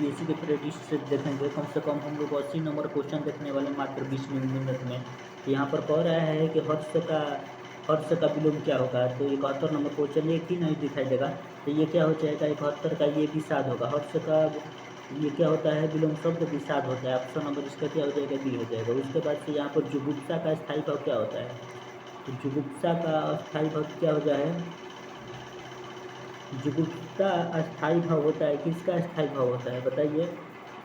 UPSC के predict से देखेंगे, कम से कम हम लोग 80 नंबर क्वेश्चन देखने वाले मात्र 20 मिनट में। तो यहाँ पर कह रहा है कि हर्ष का विलोम क्या होगा, तो 71 नंबर क्वेश्चन एक ही नहीं दिखाई देगा, तो ये क्या हो जाएगा, 71 का ये विषाद होगा। हर्ष का ये क्या होता है, विलोम शब्द विषाद होता है। ऑप्शन नंबर इसका क्या हो जाएगा, बी हो जाएगा। उसके बाद से यहाँ पर जुगुप्सा का स्थायी भाव क्या होता है, तो जुगुप्सा का स्थायी भाव क्या हो जाए, जुगुप्सा अस्थायी भाव होता है, किसका स्थायी भाव होता है बताइए।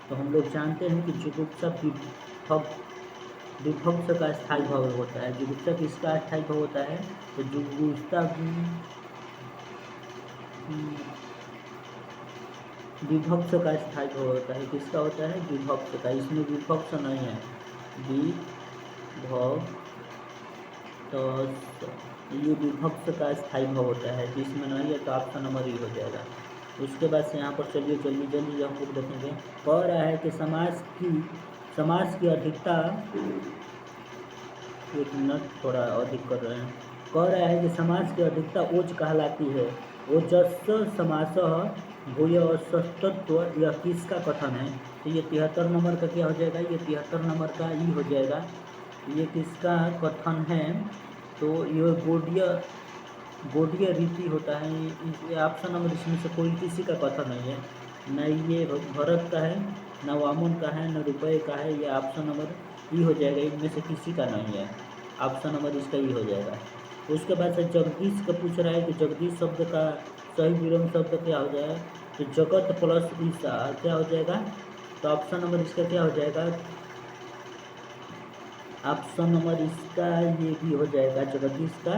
तो हम लोग जानते हैं कि जुगुप्सा विभक्त का स्थायी भाव होता है। जुगुप्सा किसका स्थायी भाव होता है, तो जुगुप्सा विभक्त का स्थायी भाव होता है। किसका होता है, विभक्त का। इसमें विभक्त नहीं है, विभक्त, तो ये विभक्त का स्थायी भाव होता है, जिसमें नहीं है तो ऑप्शन नंबर ई हो जाएगा। उसके बाद से यहाँ पर चलिए जल्दी हम लोग देखेंगे। कह रहा है कि समाज की अधिकता, एक मिनट थोड़ा अधिक कर रहे हैं। कह रहा है कि समाज की अधिकता ओज कहलाती है। ओजस्व समासः भूयस्तत्व, यह किसका कथन है, तो ये 73 नंबर का क्या हो जाएगा, ये 73 नंबर का ई हो जाएगा। ये किसका कथन है, तो ये गोडीय रीति होता है। ये ऑप्शन नंबर इसमें से कोई किसी का कथन नहीं है, न ये भरत का है, न वामन का है, न रुपये का है। ये ऑप्शन नंबर ई हो जाएगा, इनमें से किसी का नहीं है। ऑप्शन नंबर इसका ई हो जाएगा। उसके बाद से जगदीश का पूछ रहा है कि जगदीश शब्द का सही विलोम शब्द क्या हो जाएगा, तो जगत प्लस ईसा क्या हो जाएगा, तो ऑप्शन नंबर इसका क्या हो जाएगा, ऑप्शन नंबर इसका ये भी हो जाएगा, जगदीश का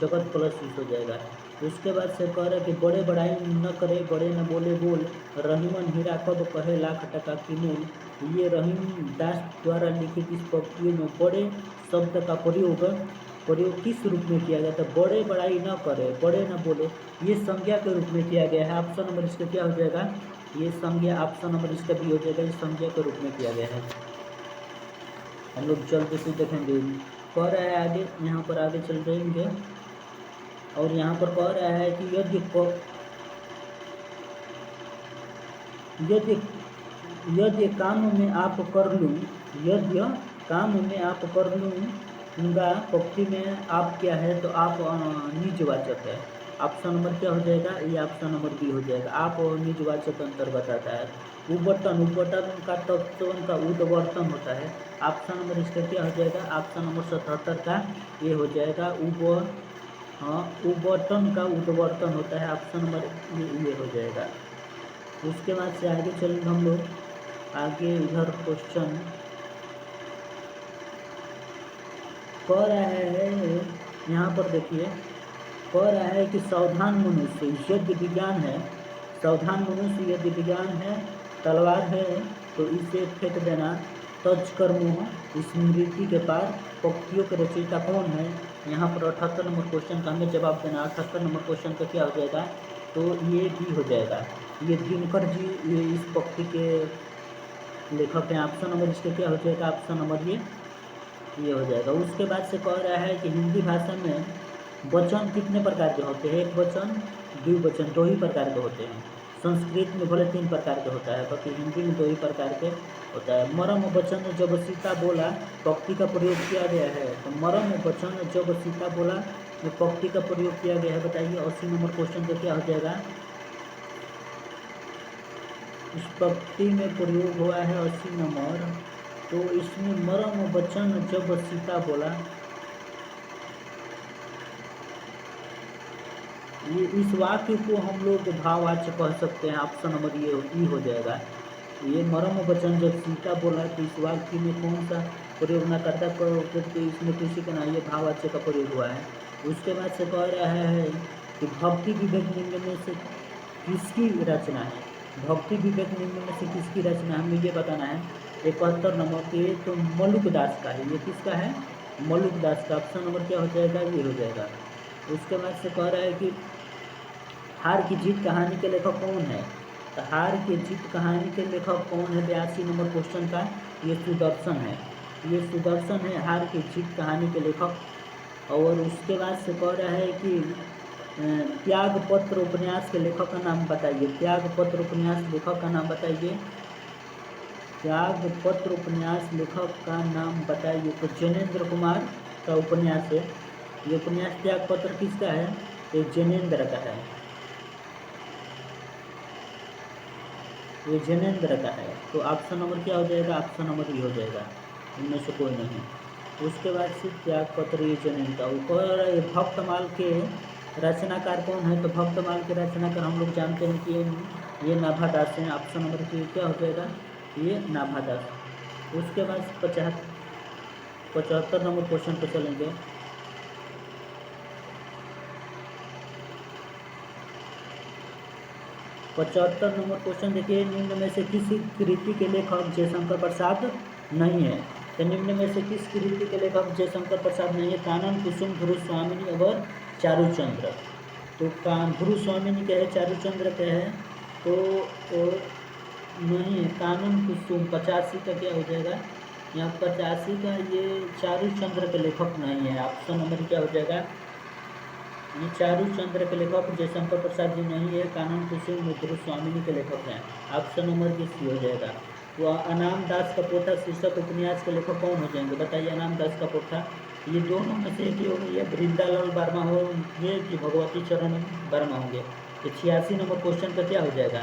जगत प्लस ईस हो जाएगा। उसके बाद से कह रहे कि बड़े बड़ाई न करे, बड़े न बोले बोल, रहीमन हीरा कब कहे लाख टका की मूल। ये रहीम दास द्वारा लिखित इस पंक्तियों में बड़े शब्द का प्रयोग किस रूप में किया गया था, बड़े बड़ाई न करे, बड़े न बोले, ये संज्ञा के रूप में किया गया है। ऑप्शन नंबर इसका क्या हो जाएगा, ये संज्ञा, ऑप्शन नंबर इसका भी हो जाएगा, इस संज्ञा के रूप में किया गया है। हम लोग जल्दी से देखेंगे। कह रहा है आगे, यहाँ पर आगे चल जाएंगे और यहाँ पर कह रहा है कि यदि काम में आप कर लूँ, यदि काम में आप कर लूँगा, पक्ति में आप क्या है, तो आप निजवाचक है। ऑप्शन नंबर क्या हो जाएगा, ये ऑप्शन नंबर बी हो जाएगा। आप निजवाचक अंतर्गत आता है। उबटन का तत्वन का उद्वर्तन होता है। ऑप्शन नंबर इसका क्या हो जाएगा, ऑप्शन नंबर 77 का ये हो जाएगा। उबटन का उद्वर्तन होता है, ऑप्शन नंबर ये हो जाएगा। उसके बाद से आगे चलेंगे हम लोग, आगे इधर क्वेश्चन कह रहा है, यहाँ पर देखिए कह रहा है कि सावधान मनुष्य यदि विज्ञान है, सावधान मनुष्य यदि विज्ञान है, तलवार है तो इसे फेंक देना, तज कर्मों स्मृति के पार, पंक्तियों के रचयिता कौन है। यहाँ पर 78 नंबर क्वेश्चन का हमें जवाब देना। 78 नंबर क्वेश्चन का क्या हो जाएगा, तो ये भी हो जाएगा। ये दिनकर जी ये इस पंक्ति के लेखक हैं। ऑप्शन नंबर इसके क्या हो जाएगा, ऑप्शन नंबर ये हो जाएगा। उसके बाद से कह रहा है कि हिंदी भाषा में वचन कितने प्रकार के होते हैं, एक वचन, द्विवचन, दो ही प्रकार के होते हैं। संस्कृत में भले 3 प्रकार के होता है, बाकी हिंदी में 2 ही प्रकार के होता है। मरम वचन जब सीता बोला, पंक्ति का प्रयोग किया गया है, तो मरम वचन जब सीता बोला में पंक्ति का प्रयोग किया गया है। बताइए 80 नंबर क्वेश्चन का क्या हो जाएगा, इस पंक्ति में प्रयोग हुआ है 80 नंबर, तो इसमें मरम वचन जब सीता बोला, ये इस वाक्य को हम लोग भाववाच्य कह सकते हैं। ऑप्शन नंबर ये हो जाएगा। ये मरम वचन जब सीता बोला, तो इस वाक्य में कौन सा प्रयोग न करता, क्योंकि इसमें किसी का नहीं, ये भाववाच्य का प्रयोग हुआ है। उसके बाद से कह रहा है कि भक्ति विवेक निम्न में से किसकी रचना है, भक्ति विवेक निम्न में से किसकी रचना है, हमें ये बताना है। 71 नंबर के तो मलुक दास का है। ये किसका है, मलुक दास का। ऑप्शन नंबर क्या हो जाएगा, ये हो जाएगा। उसके बाद से कह रहा है कि हार की जीत कहानी के लेखक कौन है, तो हार की जीत कहानी के लेखक कौन है, 82 नंबर क्वेश्चन का ये सुदर्शन है। ये सुदर्शन है हार की जीत कहानी के लेखक। और उसके बाद से कह रहा है कि त्यागपत्र उपन्यास के लेखक का नाम बताइए। त्यागपत्र उपन्यास लेखक का नाम बताइए। त्यागपत्र उपन्यास लेखक का नाम बताइए। तो जैनेन्द्र कुमार का उपन्यास है ये उपन्यास। त्यागपत्र किसका है? ये जैनेन्द्र का है, ये जैनेन्द्र का है। तो ऑप्शन नंबर क्या हो जाएगा? ऑप्शन नंबर ई हो जाएगा, इनमें से कोई नहीं। उसके बाद से त्यागपत्र ये जैनेन्द्र का। ऊपर भक्तमाल के रचनाकार कौन है? तो भक्तमाल के रचनाकार हम लोग जानते हैं कि ये नाभादास हैं। ऑप्शन नंबर क्या हो जाएगा? ये नाभादास। उसके बाद 75 नंबर क्वेश्चन पे चलेंगे। 75 नंबर क्वेश्चन देखिए, निम्न में से किस कृति के लेखक जयशंकर प्रसाद नहीं है? तो निम्न में से किस कृति के लेखक जयशंकर प्रसाद नहीं है? कानन कुसुम, ध्रुवस्वामिनी और चारुचंद्र। तो ध्रुवस्वामिनी क्या है, चारुचंद्र क्या है? तो नहीं है। कानन कुसुम 85 का क्या हो जाएगा? यहाँ 85 का ये चारुचंद्र के लेखक नहीं है। ऑप्शन नंबर क्या हो जाएगा? ये चारुचंद्र के लेखक जयशंकर प्रसाद जी नहीं है। कानन कुसुम ध्रुवस्वामिनी के लेखक हैं। ऑप्शन नंबर सी हो जाएगा। तो अनाम दास का पोथा शीर्षक उपन्यास के लेखक कौन हो जाएंगे? बताइए। अनाम दास का पोथा ये दोनों में से एक होंगे, या वृंदालाल वर्मा होंगे कि भगवती चरण वर्मा होंगे। तो 86 नंबर क्वेश्चन का क्या हो जाएगा?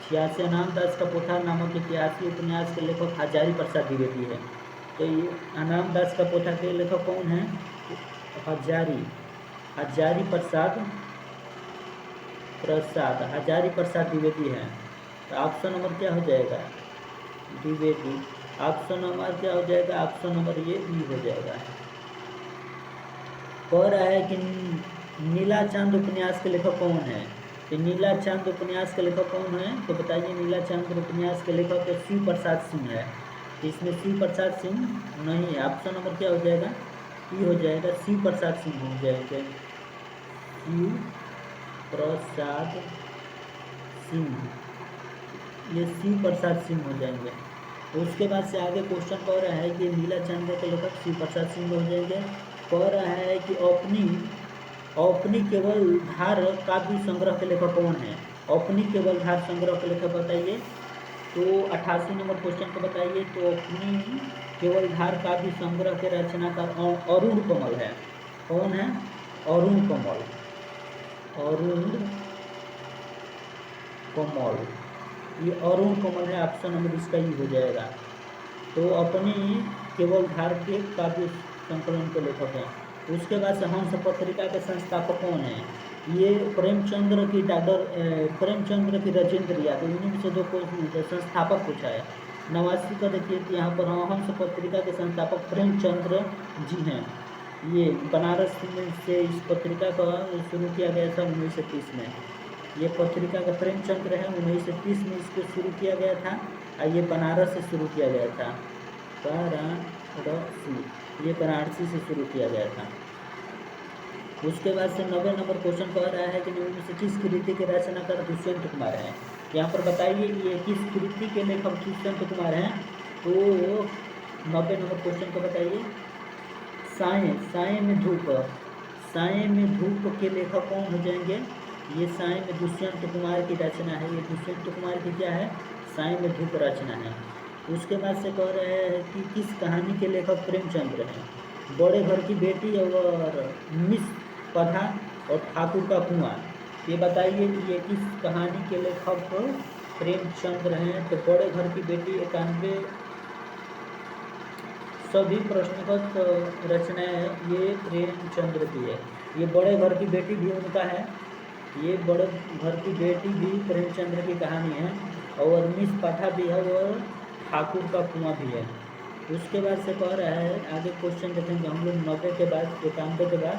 86 अनाम दास का पोथा नामक इतिहासी उपन्यास के लेखक हजारी प्रसाद द्विवेदी है। तो ये अनाम दास का पोथा के लेखक कौन है? हजारी प्रसाद द्विवेदी है। तो ऑप्शन नंबर क्या हो जाएगा? द्विवेदी। ऑप्शन नंबर क्या हो जाएगा? ऑप्शन नंबर ये ई हो जाएगा। कह रहा है कि नीला चांद उपन्यास के लेखक कौन है? तो नीला चांद उपन्यास के लेखक कौन है? तो बताइए। नीला चांद उपन्यास के लेखक तो शिव प्रसाद सिंह है। इसमें शिव प्रसाद सिंह नहीं है। ऑप्शन नंबर क्या हो जाएगा? ई हो जाएगा, शिव प्रसाद सिंह हो जाएगा। शिव प्रसाद सिंह, ये शिव प्रसाद सिंह हो जाएंगे। उसके बाद से आगे क्वेश्चन कह रहा है कि नीला चांद के लेखक शिव प्रसाद सिंह हो जाएंगे। कह रहा है कि अपनी केवल धार काव्य संग्रह के लेखक कौन है? अपनी केवल धार संग्रह के लेखक बताइए। तो 88 नंबर क्वेश्चन को बताइए। तो अपनी केवल धार काव्य संग्रह के रचनाकार अरुण कमल है। कौन है? अरुण कमल। ये अरुण कमल है। ऑप्शन नंबर इसका ही हो जाएगा। तो अपनी केवल धार के काव्य संकलन के लेखक हैं। उसके बाद से हंस पत्रिका के संस्थापक कौन है? ये प्रेमचंद्र की राजेंद्र यादव। इन्हीं में से दो संस्थापक पूछा है। 89 का देखिए कि यहाँ पर हंस पत्रिका के संस्थापक प्रेमचंद्र जी हैं। ये बनारस से इस पत्रिका का शुरू किया गया था 1930 में। ये पत्रिका का प्रेमचंद्र है, 1930 में इसको शुरू किया गया था और ये बनारस से शुरू किया गया था। ये बनारसी से शुरू किया गया था। उसके बाद से 90 नंबर क्वेश्चन कह रहा है कि निम्न में से किस कृति के रचनाकार दुष्यंत कुमार हैं? यहाँ पर बताइए ये किस कृति के लेखक दुष्यंत कुमार हैं? तो 90 नंबर क्वेश्चन को बताइए। साए में धूप के लेखक कौन हो जाएंगे? ये साए में दुष्यंत कुमार की रचना है। ये दुष्यंत कुमार की क्या है? साए में धूप रचना है। उसके बाद से कह रहे हैं कि किस कहानी के लेखक प्रेमचंद्र हैं? बड़े घर की बेटी और मिस पधा और ठाकुर का कुआं। ये बताइए कि ये किस कहानी के लेखक प्रेमचंद्र हैं? तो बड़े घर की बेटी 91 सभी प्रश्नगत रचनाएं ये प्रेमचंद्र की है। ये बड़े घर की बेटी भी उनका है। ये बड़े घर की बेटी भी प्रेमचंद्र की कहानी है। और मिस पाठा भी है और ठाकुर का कुआं भी है। उसके बाद से कह रहा है आगे क्वेश्चन देखेंगे हम लोग 91 के बाद 91 के बाद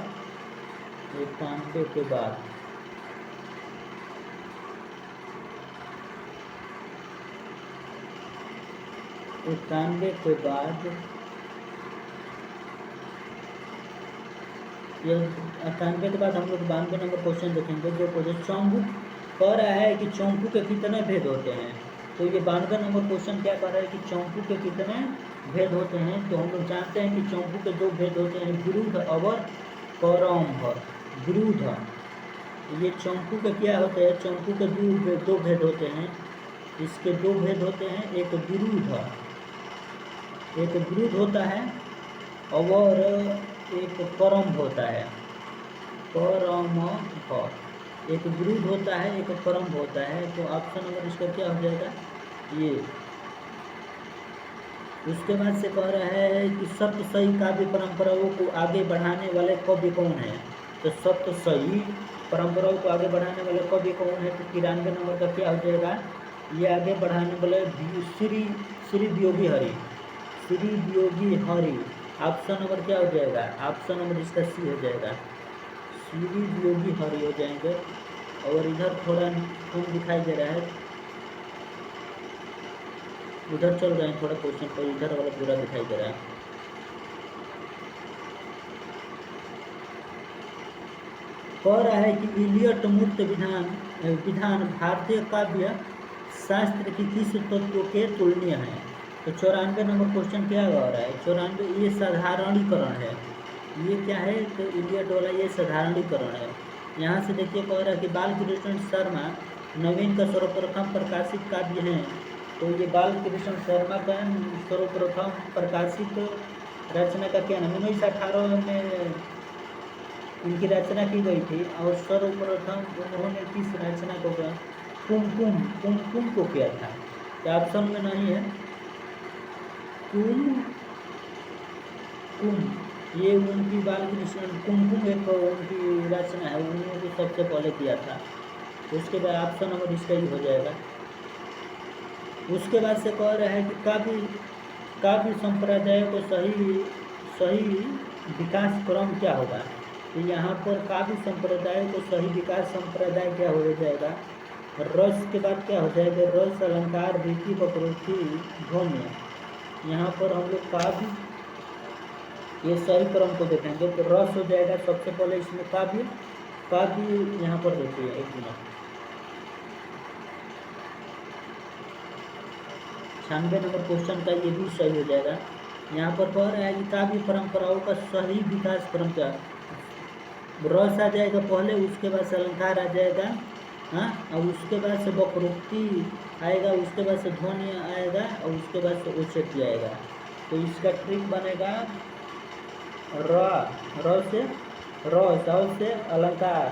ये 91 के बाद हम लोग 92 नंबर क्वेश्चन देखेंगे। जो क्वेश्चन चौंपू कह रहा है कि चौंपू के कितने भेद होते हैं? तो ये 92 नंबर क्वेश्चन क्या कह रहा है कि चौंपू के कितने भेद होते हैं? तो हम लोग जानते हैं कि चौंपू के दो भेद होते हैं, विरुद्ध और करम्भ। विरुद्ध ये चंपू का क्या होता है, चंपू के दो भेद होते हैं। इसके दो भेद होते हैं, एक विरुद्ध होता है और एक परम होता है। परम एक विरुद्ध होता है, एक परम होता है। तो ऑप्शन नंबर इसका क्या हो जाएगा, ये। उसके बाद से कह रहा है कि सप्तशयी काव्य परंपराओं को आगे बढ़ाने वाले कवि कौन है। तो सप्तशयी परंपराओं को आगे बढ़ाने वाले कवि कौन है, तो 93 नंबर का क्या हो जाएगा, ये आगे बढ़ाने वाले श्री वियोगी हरि, श्री वियोगी हरि। ऑप्शन नंबर क्या हो जाएगा, ऑप्शन नंबर इसका सी हो जाएगा, श्री वियोगी हरि हो जाएंगे। और इधर थोड़ा कम दिखाई दे रहा है, उधर चल रहे हैं थोड़ा क्वेश्चन पर, इधर वाला पूरा दिखाई दे रहा है। कह रहा है कि इलियट मूर्त विधान भारतीय काव्य शास्त्र की किस तत्व के तुलनीय है। तो 94 नंबर क्वेश्चन क्या कह रहा है, 94 ये साधारणीकरण है। ये क्या है, तो इलियट वाला ये साधारणीकरण है। यहाँ से देखिए कह रहा है कि बालकृष्ण शर्मा नवीन का सर्वप्रथम प्रकाशित काव्य है। तो ये बालकृष्ण शर्मा का सर्वप्रथम प्रकाशित रचना का क्या नाम, 1918 में इनकी रचना की गई थी। और सर्वप्रथम उन्होंने किस रचना को किया, कुमकुम को किया था। क्या ऑप्शन में नहीं है, कुम, ये उनकी बालकृष्ण कुमकुम एक उनकी रचना है, उन्होंने सबसे पहले किया था। उसके बाद ऑप्शन नंबर इसका ही हो जाएगा। उसके बाद से कह रहा है कि काव्य संप्रदाय को सही विकास क्रम क्या होगा। तो यहाँ पर काव्य संप्रदाय को सही विकास संप्रदाय क्या हो जाएगा, रस के बाद क्या हो जाएगा, रस, अलंकार, रीति, वक्रोक्ति, ध्वनि। यहाँ पर हम लोग काव्य ये सही क्रम को देखेंगे। तो रस हो जाएगा सबसे पहले इसमें काव्य यहाँ पर देखिए, एक मिनट, 96 नंबर क्वेश्चन का ये भी सही हो जाएगा। यहाँ पर कह रहा है कि काव्य परंपराओं का सही विकास क्रम क्या, रस आ जाएगा पहले, उसके बाद से अलंकार आ जाएगा, हाँ, और उसके बाद से वक्रोक्ति आएगा, उसके बाद से ध्वनि आएगा, और उसके बाद से औचित्य आएगा। तो इसका ट्रिक बनेगा र से अलंकार,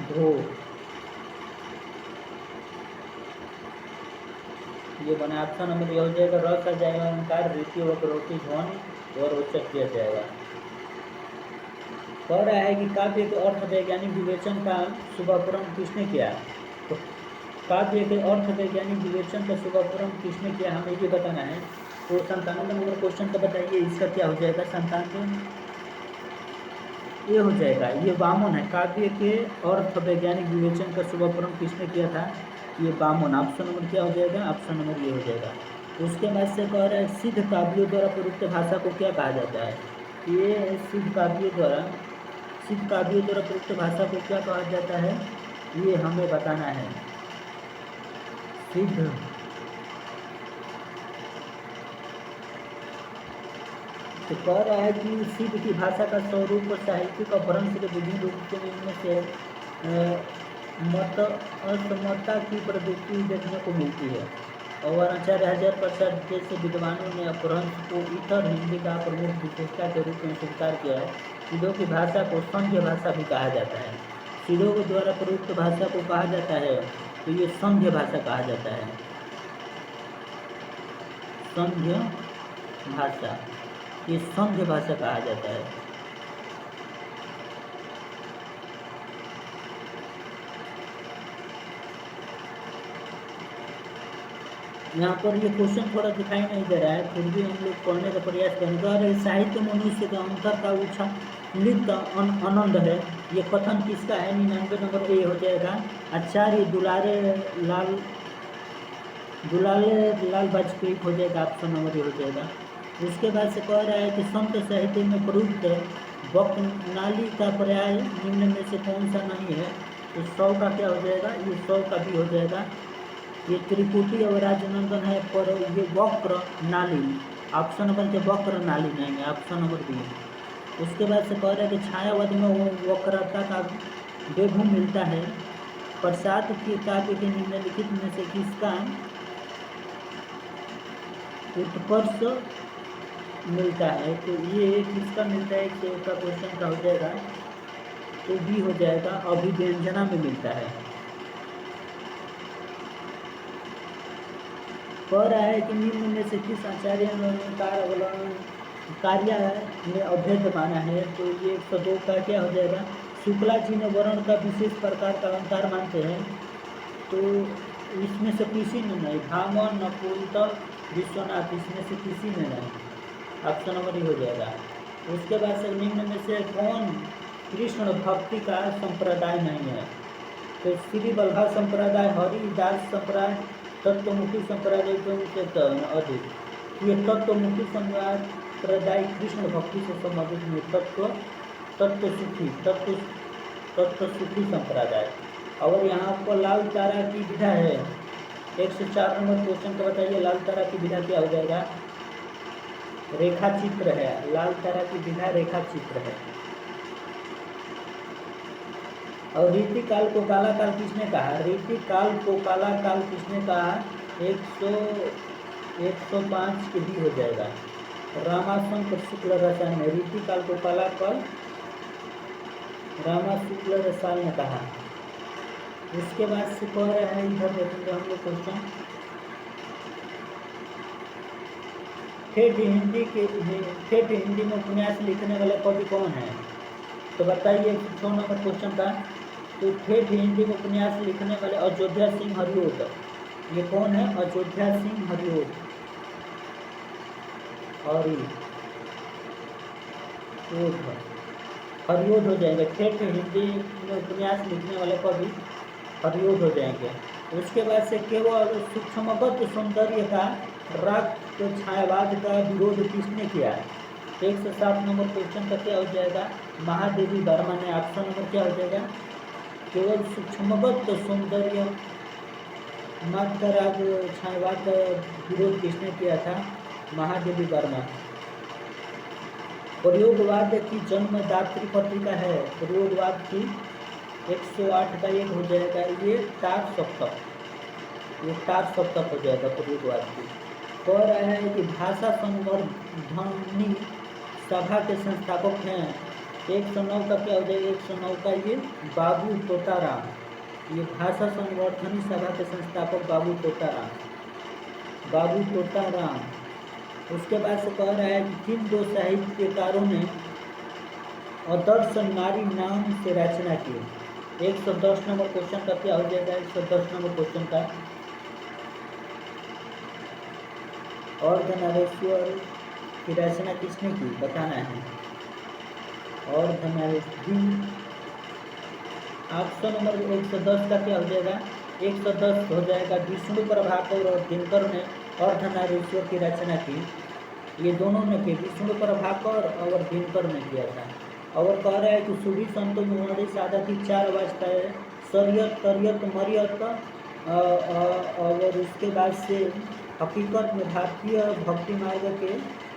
धो, ये बना ऑप्शन नंबर ये हो जाएगा, रस आ जाएगा, अलंकार, रीति, वक्रोक्ति, ध्वनि और औचक किया जाएगा। कह रहा है कि काव्य के अर्थ वैज्ञानिक विवेचन का शुभारंभ किसने किया। तो काव्य के अर्थ वैज्ञानिक विवेचन का शुभारंभ किसने किया, हमें ये बताना है। तो 97 नंबर क्वेश्चन का बताइए, इसका क्या हो जाएगा, 97 ये हो जाएगा, ये वामन है। काव्य के अर्थ वैज्ञानिक विवेचन का शुभारंभ किसने किया था, ये वामन। ऑप्शन नंबर क्या हो जाएगा, ऑप्शन नंबर ये हो जाएगा। उसके बाद से कह रहा है सिद्ध काव्यों द्वारा प्रयुक्त भाषा को क्या कहा जाता है। ये सिद्ध काव्यों द्वारा प्रयुक्त भाषा को क्या कहा जाता है, ये हमें बताना है। सिद्ध तो कह रहा है कि सिद्ध की भाषा का स्वरूप साहित्यिक और भ्रंश के विभिन्न रूपों में इनमें से असमता की प्रवृत्ति देखने को मिलती है। और आचार्य हजारी प्रसाद जैसे विद्वानों ने अपभ्रंश को इतर हिंदी का प्रमुख विशेषता के रूप में स्वीकार किया है। सिद्धों की भाषा को संध्य भाषा भी कहा जाता है। सिद्धों के द्वारा प्रयुक्त भाषा को कहा जाता है, तो ये संध्य भाषा कहा जाता है, संध्य भाषा, ये संध्य भाषा कहा जाता है। यहाँ पर ये क्वेश्चन थोड़ा दिखाई नहीं दे रहा है, फिर भी हम लोग पढ़ने का प्रयास करेंगे। और साहित्य मनुष्य का अंतर का उच्छलित आनंद है, ये कथन किसका है, 99 नंबर ये हो जाएगा। आचार्य दुलारे लाल वाजपेयी हो जाएगा, ऑप्शन नंबर ये हो जाएगा। उसके बाद से कह रहा है कि संत साहित्य में प्रयुक्त वक्नाली का पर्याय निम्न में से कौन सा नहीं है। तो 100 का क्या हो जाएगा, ये 100 का भी हो जाएगा। ये त्रिपुटी और राजनंदन है, पर ये वक्र नाली ऑप्शन नंबर के वक्र नाली नहीं है, ऑप्शन नंबर बी। उसके बाद से कह रहा है कि छायावध में वो वक्रता का बेभू मिलता है। प्रसाद के काव्य के निम्नलिखित में से किसका उत्कर्ष मिलता है? तो ये किसका मिलता है, का क्वेश्चन का हो जाएगा, तो बी हो जाएगा, अभिव्यंजना में मिलता है। कह रहा है कि निम्न में से किस आचार्य कार्य में अभेद माना है? तो ये 102 का क्या हो जाएगा, शुक्ला जी ने वर्ण का विशेष प्रकार का अलंकार मानते हैं। तो इसमें से किसी में नहीं, भामन नकुलत विश्वनाथ, इसमें से किसी में नहीं, ऑप्शन नंबर ही हो जाएगा। उसके बाद से निम्न में से कौन कृष्ण भक्ति का संप्रदाय नहीं है? तो श्री वल्लभ संप्रदाय, हरिदास संप्रदाय, तत्वमुखी संप्रदाय से अधिक। ये तत्वमुखी संप्रदाय कृष्ण भक्ति से संबंधित में तत्व सुखी संप्रदाय। और यहाँ आपको लाल तारा की विधा है, 104 नंबर क्वेश्चन का बताइए, लाल तारा की विधा क्या हो जाएगा? रेखा चित्र है, लाल तारा की विधा रेखा चित्र है। और रीति काल को काला काल किसने कहा? रीति काल को काला काल किसने कहा? 105 के भी हो जाएगा, रामाशंकर शुक्ल रसायन ने रीति काल को काला काल रामा शुक्ल रसायन ने कहा। उसके बाद से कह रहे हैं, इधर देखेंगे हम लोग क्वेश्चन, ठेठ हिंदी में उपन्यास लिखने वाले कवि कौन है? तो बताइए 6 नंबर क्वेश्चन का। तो ठेठ हिंदी में उपन्यास लिखने वाले अयोध्या सिंह हरिओट, ये कौन है? अयोध्या सिंह हरिओट, हरिओट हो जाएंगे। ठेठ हिंदी में उपन्यास लिखने वाले कवि हरिओट हो जाएंगे। उसके बाद से केवल सूक्ष्मगत सौंदर्य का राग छायावाद का विरोध किसने किया है? 107 नंबर क्वेश्चन का क्या हो जाएगा? महादेवी वर्मा ने। ऑप्शन नंबर क्या हो जाएगा? केवल सूक्ष्मगत सौंदर्य मात्र राग छायावाद का विरोध किसने किया था? महादेवी वर्मा। प्रयोगवाद की जन्मदात्री पत्रिका है, प्रयोगवाद की 108 का एक हो जाएगा, ये टार सप्तक हो जाएगा प्रयोगवाद की। कह रहा है कि भाषा संवर्धनी सभा के संस्थापक हैं। 109 का क्या हो जाएगा? 109 का ये बाबू तोताराम, ये भाषा संवर्धनी सभा के संस्थापक बाबू तोताराम। उसके बाद से कह रहा है कि किन दो साहित्यकारों ने आदर्श नारी नाम से रचना की? 110 नंबर क्वेश्चन का क्या हो जाएगा? 110 नंबर क्वेश्चन का अर्धनारीश्वर की रचना किसने की? बताना है। अर्धनारीश्वर, ऑप्शन नंबर 110 का क्या हो जाएगा? 110 हो जाएगा, विष्णु प्रभाकर और दिनकर ने अर्धनारीश्वर की रचना की। ये दोनों ने की, विष्णु प्रभाकर और दिनकर ने किया था। और कह रहा है कि सुबी संतो मुहरी सादा की 4 अवस्था है, शरीयत, तरियत, मरियत, और उसके बाद से हकीकत में भारतीय भक्ति मार्ग के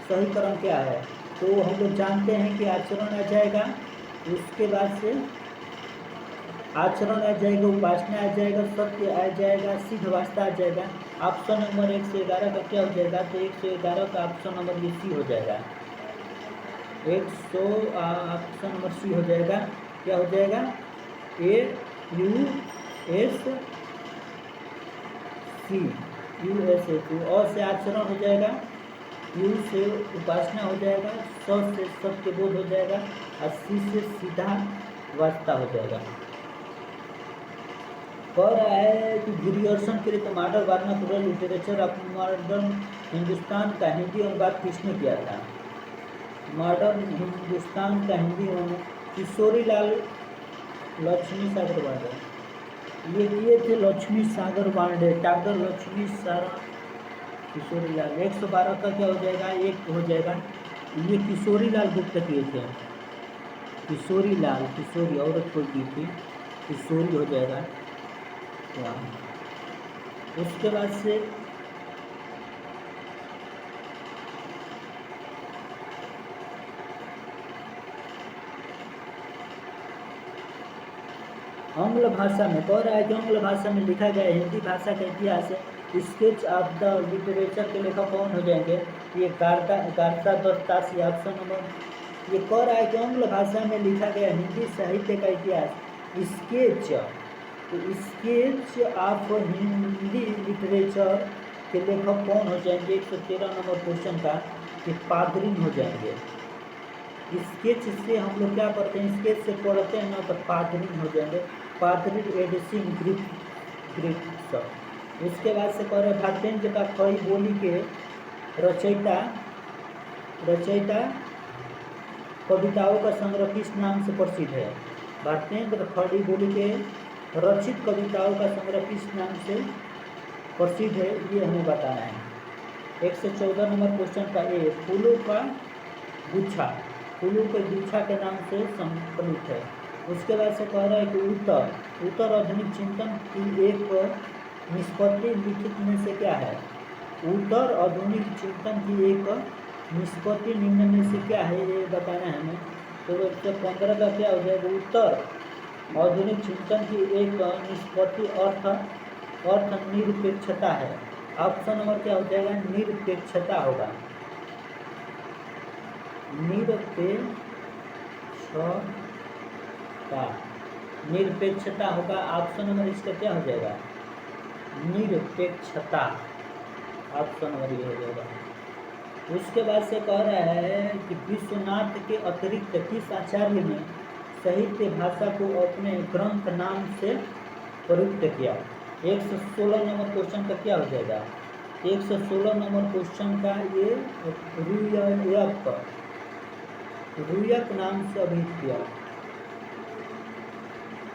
सही क्रम क्या है? तो हम लोग जानते हैं कि आचरण आ जाएगा, उसके बाद से आचरण आ जाएगा, उपासना आ जाएगा, सत्य आ जाएगा, सिद्ध वास्ता आ जाएगा। ऑप्शन नंबर 111 का क्या हो जाएगा? तो 111 का ऑप्शन नंबर ये सी हो जाएगा, 100 ऑप्शन नंबर सी हो जाएगा। क्या हो जाएगा? USC और से आचरण हो जाएगा, यू से उपासना हो जाएगा, स से सत्य बोध हो जाएगा, और सी से सीधा वास्ता हो जाएगा। कह रहा है कि ग्रियर्सन के लिए modern vernacular literature of modern Hindustan का हिंदी अनुवाद किसने किया था? मॉडर्न हिंदुस्तान का हिंदी अनुवाद किशोरी लाल लक्ष्मी सागर वांडे, ये किए थे लक्ष्मी सागर वांडे, डॉक्टर लक्ष्मी सागर किशोरी लाल। 112 का क्या हो जाएगा? एक हो जाएगा, ये किशोरी लाल गुप्त किए थे, किशोरी लाल, किशोरी औरत कोई की थी, किशोरी हो जाएगा। उसके बाद से आंग्ल भाषा में कह रहा है कि आंग्ल भाषा में लिखा गया हिंदी भाषा का इतिहास स्केच ऑफ द लिटरेचर के लेखक कौन हो जाएंगे? ये गार्था दत्तासी ऑप्शन नंबर। ये कह रहा है कि आंग्ल भाषा में लिखा गया हिंदी साहित्य का इतिहास स्केच, तो स्केच ऑफ हिंदी लिटरेचर के लेखक कौन हो जाएंगे? 113 नंबर क्वेश्चन का कि पादरी हो जाएंगे। स्केच से हम लोग क्या करते हैं, स्केच से पढ़ते हैं ना तो पादरी हो जाएंगे, पादरी एडिसिन ग्रिप्स। उसके बाद से कह रहे भारतेंद्र का खड़ी बोली के रचयिता कविताओं का संग्रह किस नाम से प्रसिद्ध है? भारतेंद्र खड़ी बोली के रचित कविताओं का संग्रह किस नाम से प्रसिद्ध है, ये हमें बताना है। 114 नंबर क्वेश्चन का ए फूलों का गुच्छा के नाम से संकलित है। उसके बाद से कह रहा है कि उत्तर आधुनिक चिंतन की एक निष्पत्ति लिखित में से क्या है? उत्तर आधुनिक चिंतन की एक निष्पत्ति निम्न में से क्या है, ये बताना है हमें। तो 115 का क्या हो जाएगा? उत्तर आधुनिक चिंतन की एक निष्पत्ति अर्थ निरपेक्षता है। ऑप्शन नंबर क्या हो जाएगा? निरपेक्षता होगा, निरपेक्षता होगा। ऑप्शन नंबर इसका क्या हो जाएगा? निरपेक्षता, ऑप्शन नंबर ये हो जाएगा। उसके बाद से कह रहा है कि विश्वनाथ के अतिरिक्त किस आचार्य ने साहित्य भाषा को अपने ग्रंथ नाम से प्रयुक्त किया? 116 नंबर क्वेश्चन का क्या हो जाएगा? 116 नंबर क्वेश्चन का ये रुयक नाम से अभिहित किया।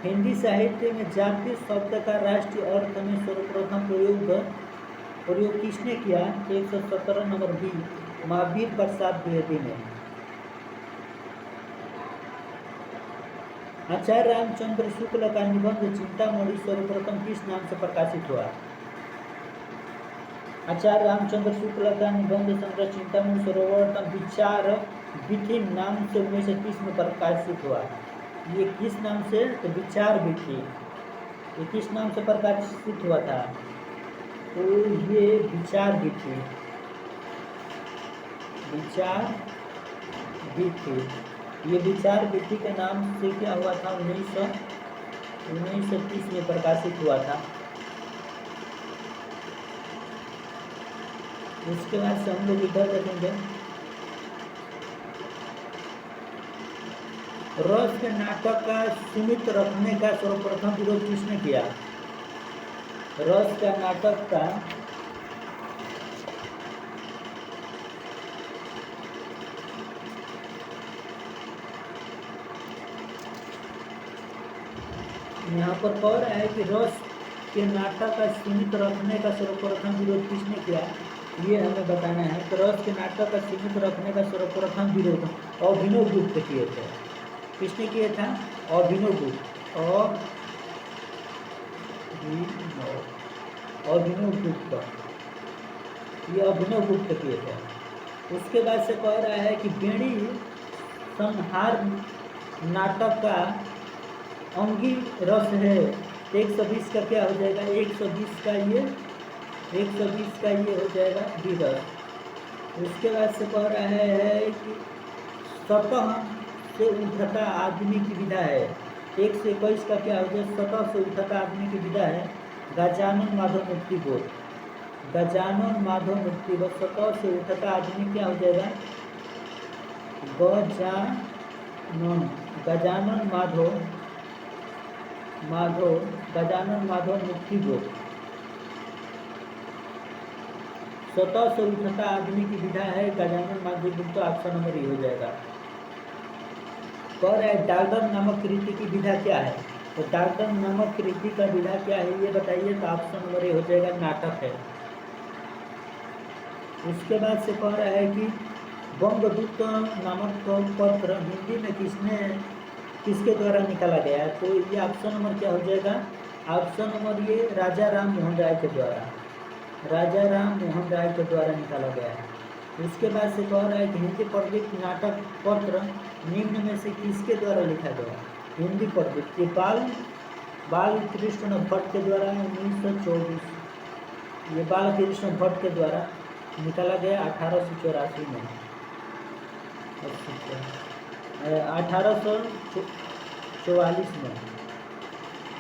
हिंदी साहित्य में जाति शब्द का राष्ट्रीय अर्थ में सर्वप्रथम प्रयोग किसने किया? 117 नंबर बी महावीर प्रसाद द्विवेदी ने। आचार्य रामचंद्र शुक्ल का निबंध चिंतामणि सर्वप्रथम किस नाम से प्रकाशित हुआ? आचार्य रामचंद्र शुक्ल का निबंध संग्रह चिंतामणि सर्वप्रथम विचार विधि नाम से 1930 में प्रकाशित हुआ। ये किस नाम से? तो विचार विधि। ये किस नाम से प्रकाशित हुआ था? तो ये विचार विधि ये विचार विधि के नाम से क्या हुआ था? 1930 में प्रकाशित हुआ था। उसके बाद से हम लोग इधर देखेंगे रस के नाटक का सीमित रखने का सर्वप्रथम विरोध किसने किया? रस का नाटक का यहाँ पर कह रहा है कि रस के नाटक का सीमित रखने का सर्वप्रथम विरोध किसने किया, ये हमें बताना है। तो रस के नाटक का सीमित रखने का सर्वप्रथम विरोध अभिनव गुप्त किए थे। किसने किया था? अभिनव गुप्त। ये अभिनव गुप्त किए थे। उसके बाद से कह रहा है कि बेड़ी संहार नाटक का अंगी रस है। 120 का क्या हो जाएगा? 120 का ये हो जाएगा विरस। उसके बाद से कह रहा है कि सतह से उठता आदमी की विधा है। 121 का क्या हो जाएगा? सतह से उठता आदमी की विधा है गजानन माधव मुक्ति बोध। गजानन माधव मुक्ति बोध। सतह से उठता आदमी क्या हो जाएगा? गजानन माधव मुक्ति बोध। स्वतः से उठता आदमी की विधा है गजानन माधव गुप्त। ऑप्शन नंबर ये हो जाएगा। कह रहा है डाल्टन नामक कृति की विधा क्या है? तो डाल्टन नामक कृति का विधा क्या है ये बताइए। तो ऑप्शन नंबर ये हो जाएगा नाटक है। उसके बाद से कह रहा है कि बंगदूत नामक पत्र हिंदी में किसके द्वारा निकाला गया है? तो ये ऑप्शन नंबर क्या हो जाएगा? ऑप्शन नंबर ये राजा राम मोहन राय के द्वारा निकाला गया है। उसके बाद से कह रहा है कि हिंदी प्रदीप नाटक पत्र निम्न में से किसके द्वारा लिखा गया? हिंदी प्रदीप बालकृष्ण भट्ट के द्वारा 1924, ये बालकृष्ण भट्ट के द्वारा निकाला गया 1884 में, 1844 में।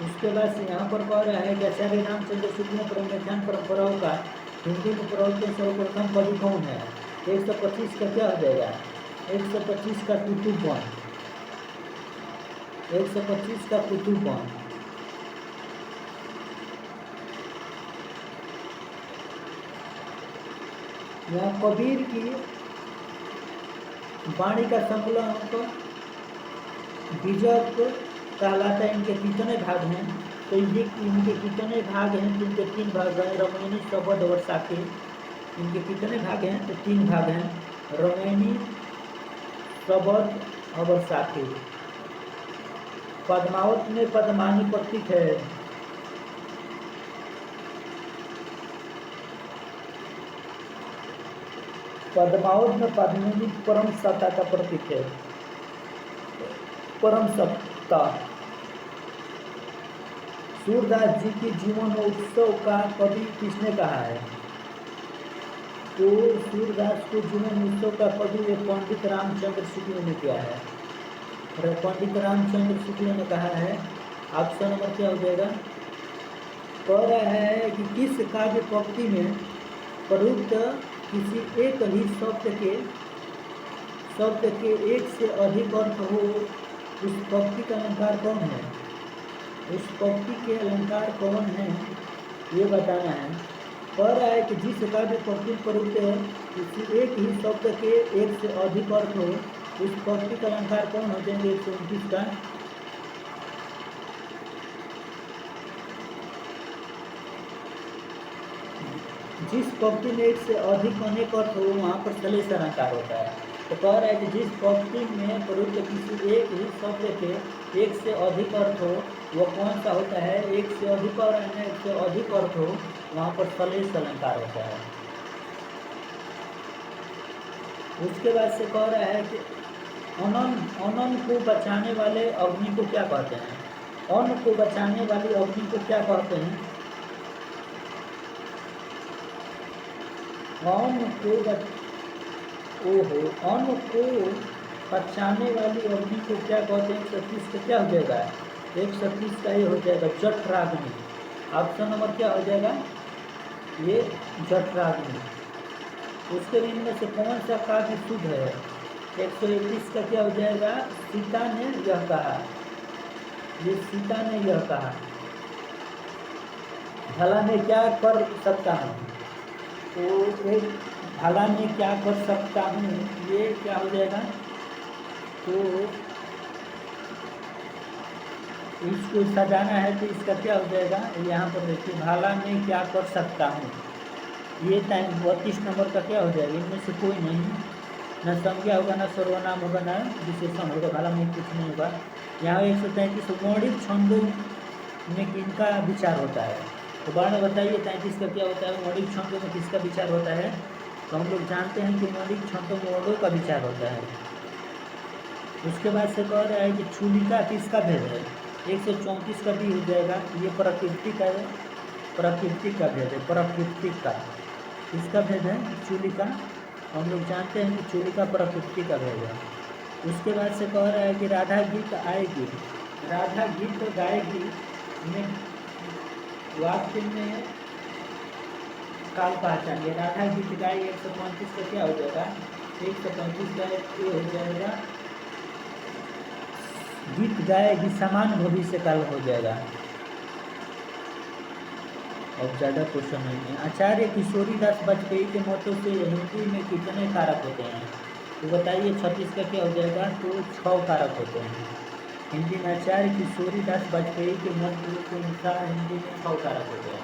उसके बाद से यहाँ पर कह रहा है कि आचार्य रामचंद्र शुक्ल ने परम्पराज्ञान परंपराओं का हिंदी में प्रयोग के सर्वप्रथम कवि कौन है? 125 का क्या हो जाएगा? 125 का कुतुबवन, 125 का कुतुबवन। यहाँ कबीर की वाणी का संकलन बीजक कहलाता है। इनके कितने भाग हैं? तो ये इनके कितने भाग हैं? तो इनके 3 भाग हैं, रामायणी, शबद और साखी। इनके कितने भाग हैं? तो 3 भाग हैं, रामायणी, शबद और साखी। पद्मावत में पद्मानी प्रतीक है। पद्मावत में पद्मिनी परम सत्ता का प्रतीक है, परम सत्ता। सूरदास जी की जीवन उत्सव का कवि किसने कहा है? तो सूरदास को जीवन उत्सव का कवि पंडित रामचंद्र शुक्ल ने किया है। पंडित रामचंद्र शुक्ल ने कहा है। ऑप्शन नंबर क्या हो जाएगा? कह रहा है कि किस काव्य पंक्ति में प्रयुक्त किसी एक ही शब्द के एक से अधिक अर्थ हो, उस पंक्ति का अलंकार कौन है? उस पंक्ति के अलंकार कौन है ये बताना है। कह रहा है कि जिस काव्य पंक्ति प्रयुक्त किसी एक ही शब्द के एक से अधिक अर्थ हो, उस पंक्ति का अलंकार कौन हो जाएंगे? 129 का। जिस पंक्ति में एक से अधिक अनेक अर्थ हो वहाँ पर श्लेष अलंकार होता है। तो कह रहा है कि जिस पंक्ति में प्रयुक्त किसी एक ही शब्द के एक से अधिक अर्थ हो वह कौन सा होता है? एक से अधिक और एक से अधिक अर्थ हो वहाँ पर श्लेष अलंकार होता है। उसके बाद से कह रहा है कि अन्न को बचाने वाले अग्नि को क्या कहते हैं? अन्न को बचाने वाली अग्नि को क्या कहते हैं? अन्न को बचाने वाली अग्नि को क्या कहते हैं? 130 का क्या हो जाएगा? 130 का ये हो जाएगा जठराग्नि। ऑप्शन नंबर क्या हो जाएगा? ये जठराग्नि। उसके इनमें से कौन सा काव्य शुद्ध है? 131 का क्या हो जाएगा? सीता ने यह कहा। ये सीता ने यह कहा, भला मैं क्या कर सकता हूँ? तो एक भला मैं क्या कर सकता हूँ ये क्या हो जाएगा? तो इसको सजाना है तो इसका क्या हो जाएगा? यहाँ पर देखिए, भला मैं क्या कर सकता हूँ, ये 32 नंबर का क्या हो जाएगा? इनमें से कोई नहीं, न संज्ञा होगा, न सर्वनाम होगा, न विशेषण होगा, भला में कुछ नहीं होगा। यहाँ 133 मौलिक छंदों में किनका विचार होता है? तो बाद में बताइए 33 का क्या होता है? मौलिक छंदों में किसका विचार होता है? तो हम लोग जानते हैं कि मौलिक छंदों में वर्णों का विचार होता है। उसके बाद से कह रहा है कि चूलिका किसका भेद है? 134 का भी हो जाएगा। ये प्रकृति का है, प्रकृति का भेद है, प्रकृति का। किसका भेद है? चूलिका। हम लोग जानते हैं कि चूलिका प्रकृति का भेद है। उसके बाद से कह रहा है कि राधा गीत आएगी, राधा गीत गाएगी में वाक्य में काल पहचानिए। राधा गीत गाएगी 135 का क्या हो जाएगा? 135 का ये हो जाएगा गीत गाएगी समान भविष्य काल हो जाएगा। और ज़्यादा क्वेश्चन नहीं है। आचार्य किशोरीदास वाजपेयी के मतों से हिंदी में कितने कारक होते हैं? तो बताइए 36 का क्या हो जाएगा? तो 6 कारक होते हैं हिंदी में। आचार्य किशोरीदास वाजपेयी के मत के अनुसार हिंदी में 6 कारक होते हैं।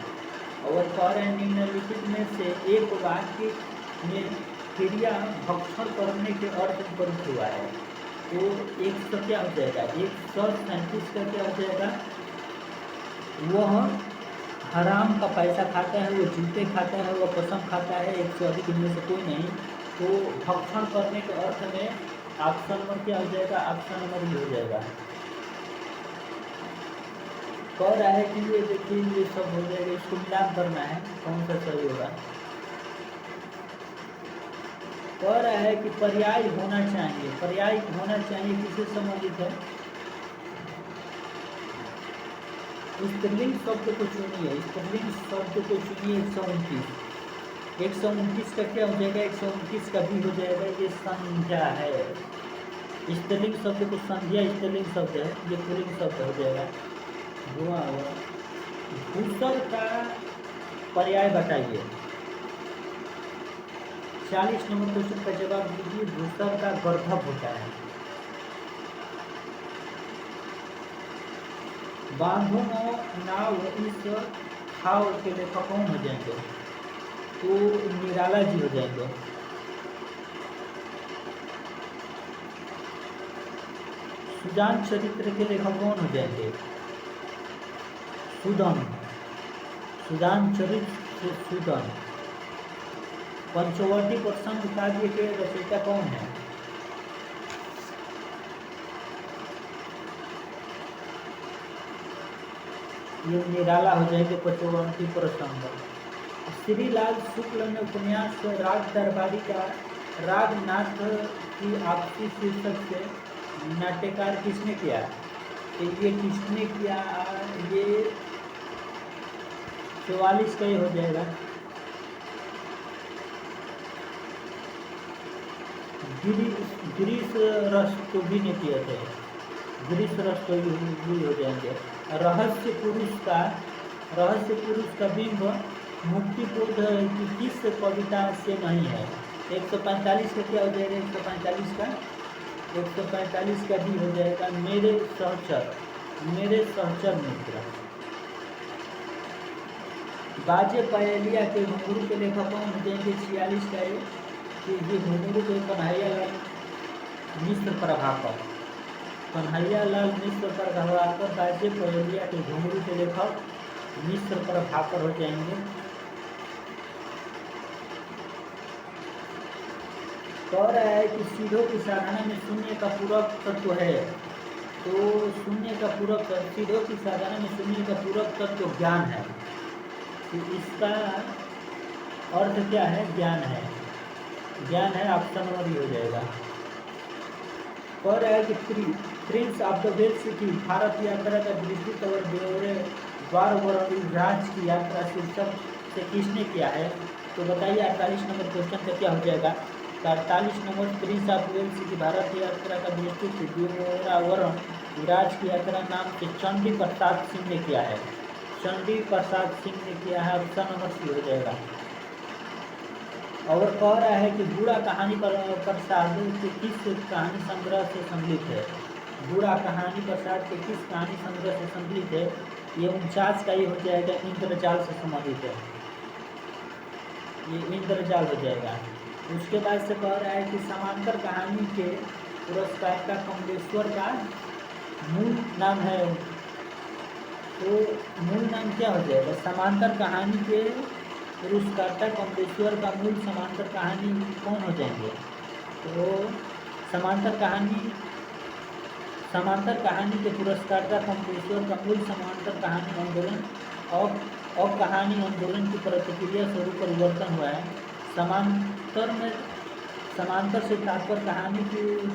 और कह रहे हैं निम्नलिखित में से एक वाक्य में क्रिया भक्षण करने के अर्थ प्रयुक्त हुआ है। तो एक तो क्या हो जाएगा? 137 का क्या हो जाएगा? वह हराम का पैसा खाता है, वो जूते खाता है, वो कसम खाता है, एक से अधिक इनमें से कोई नहीं। तो भक्षण करने के अर्थ में ऑप्शन नंबर क्या हो जाएगा? ऑप्शन नंबर ये हो जाएगा। कह रहा है कि ये देखिए ये सब हो जाएगा, इसको मिलान करना है कौन सा सही होगा। कह रहा है कि पर्याय होना चाहिए, पर्याय होना चाहिए किससे संबंधित है? स्त्रीलिंग शब्द को चुनिए, स्त्रीलिंग शब्द को चुनिए 129। 129 का क्या हो जाएगा? 129 का भी हो जाएगा, ये संज्ञा है। स्त्रीलिंग शब्द को संज्ञा स्त्रीलिंग शब्द है, ये पुल्लिंग शब्द हो जाएगा। हुआ हुआ भूसर का पर्याय बताइए। 40 नंबर क्वेश्चन का जवाब दीजिए। भूसर का गर्भव होता है। बांधो नाव इस खाव के लेखक कौन हो जाएंगे? तो निराला जी हो जाएंगे। सुजान चरित्र के लेखक कौन हो जाएंगे? सुदन, सुजान चरित्र से सुदन। पंचवटी प्रसंग काव्य के रचयिता कौन है? ये निराला हो जाएंगे पंचवटी प्रसंग। श्रीलाल शुक्ल ने उपन्यास राग दरबारी का रागनाथ की आपसी शीर्षक से नाट्यकार किसने किया? तो ये किसने किया? ये 44 का ही हो जाएगा। गिरीश रस्तोगी ने किए थे, गिरीश रस्तोगी हो जाएंगे। रहस्य पुरुष का बिंब मुक्तिबोध की किस कविता से नहीं है? 145 का क्या हो जाएगा? 145 का भी हो जाएगा मेरे सहचर मित्र। बाजे पयलिया के घुंघरू के लेखक कौन हो जाएंगे? 46 का ये घुंघरू के कन्हैयालाल मिश्र प्रभाकर, कन्हैयालाल मिश्र प्रभाकर बाजे पयलिया के घुंघरू के लेखक मिश्र प्रभाकर हो जाएंगे। कह रहा है कि सीधों की साधना में शून्य का पूरक तत्व है। तो शून्य का पूरक, सीधों की साधना में शून्य का पूरक तत्व ज्ञान है। तो इसका अर्थ क्या है? ज्ञान है, ज्ञान है। ऑप्शन नंबर हो जाएगा। कह रहा है कि prince of the Wales city Bharat यात्रा का विस्तृत और ब्योरेवार राज की यात्रा शीर्षक से किसने किया है? तो बताइए 48 नंबर क्वेश्चन का क्या हो जाएगा? 48 नंबर प्रिंस ऑफ वेल्स की भारत यात्रा का विस्तृत ब्योरेवार राज की यात्रा नाम से चंडी प्रसाद सिंह ने किया है। चंडी प्रसाद सिंह ने किया है। ऑप्शन नंबर सी हो जाएगा। और कह रहा है कि बूढ़ा कहानी प्रसाद के किस कहानी संग्रह से सम्मिलित है? बूढ़ा कहानी प्रसाद के किस कहानी संग्रह से सम्मिलित है? ये 49 का ही हो जाएगा। इंद्रजाल से संबंधित है, ये इंद्रजाल हो जाएगा। उसके बाद से कह रहा है कि समांतर कहानी के पुरस्कार का कमलेश्वर का मूल नाम है। तो मूल नाम क्या हो जाएगा? समांतर कहानी के पुरस्कर्ता कमलेश्वर का मूल समांतर कहानी कौन हो जाएंगे? तो समांतर कहानी के पुरस्कर्ता कमलेश्वर का मूल समांतर कहानी आंदोलन और कहानी आंदोलन की प्रतिक्रिया स्वरूप परिवर्तन हुआ है। समांतर से तात्पर्य कहानी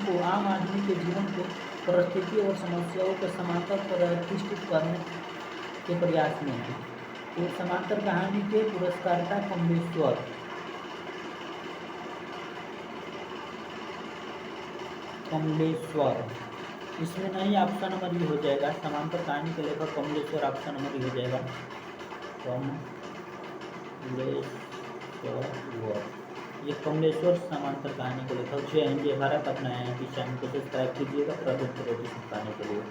को आम आदमी के जीवन को परिस्थिति और समस्याओं के समांतर प्रतिष्ठित करने के प्रयास में है। तो समांतर कहानी के पुरस्कर्ता कमलेश्वर, इसमें नहीं, ऑप्शन नंबर ही हो जाएगा। समांतर कहानी के लेखक कमलेश्वर, ऑप्शन नंबर ही हो जाएगा। ये कमलेश्वर समांतर कहानी के लेखक। जय हिंद, जय भारत। अपना चैनल को सब्सक्राइब कीजिएगा प्रतिदिन के लिए।